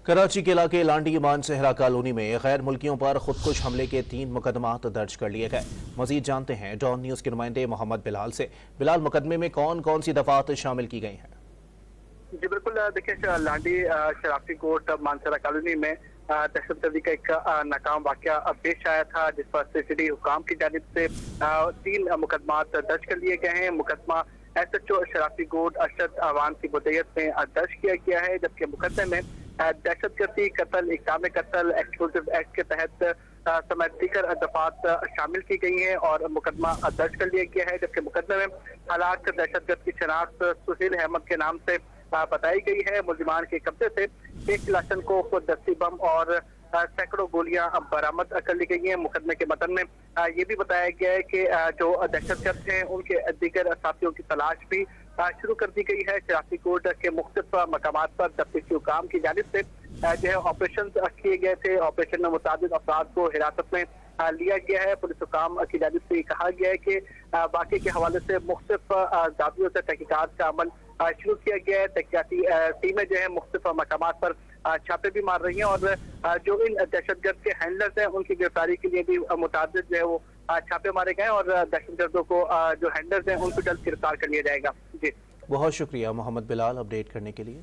कराची के इलाके लांडी मानसहरा कॉलोनी में गैर मुल्कियों पर खुदकुश हमले के 3 मुकदमात दर्ज कर लिए गए। मजीद जानते हैं डॉन न्यूज के नुमाइंदे मोहम्मद बिलाल से। बिलाल, मुकदमे में कौन कौन सी दफात शामिल की गई हैं? जी बिल्कुल, देखिए लांडी शराफी कोट मानसहरा कॉलोनी में दहशतगर्दी का एक नाकाम वाकया पेश आया था, जिस पर सिटी हुकाम की जानिब से 3 मुकदमात दर्ज कर लिए गए हैं। मुकदमा SHO शराफी कोट अरशद अवान की मुद्दत में दर्ज किया गया है, जबकि मुकदमे में दहशतगर्दी, कत्ल, इक़दाम कत्ल, एक्सप्लोजिव एक्ट के तहत समेत दीगर दफात शामिल की गई हैं और मुकदमा दर्ज कर लिया गया है। जबकि मुकदमे में हलाक दहशतगर्द की शनाख्त सुहेल अहमद के नाम से बताई गई है। मुलजिमान के कब्जे से एक लाशन को दस्ती बम और सैकड़ों गोलियां बरामद कर ली गई हैं। मुकदमे के मतन में ये भी बताया गया है कि जो दहशतगर्द हैं उनके दीगर साथियों की तलाश भी शुरू कर दी गई है। शराफी कोट के मुख्तलिफ मकामात पर तफ्तीशी हुकाम की जानिब से जो है ऑपरेशन किए गए थे। ऑपरेशन में मुताबिक अफराद को हिरासत में लिया गया है। पुलिस हुकाम की जानिब से कहा गया है कि वाक़े के हवाले से मुख्तलिफ दावियों से तहकीकात का अमल शुरू किया गया है। तहकीकाती टीमें जो है मुख्तलिफ मकामात पर छापे भी मार रही हैं और जो इन दहशतगर्द के हैंडलर्स हैं उनकी गिरफ्तारी के लिए भी मुताबिक जो है वो छापे मारे गए और दहशतगर्दों को जो हैंडलर्स हैं उनको जल्द गिरफ्तार कर लिया जाएगा। जी बहुत शुक्रिया मोहम्मद बिलाल अपडेट करने के लिए।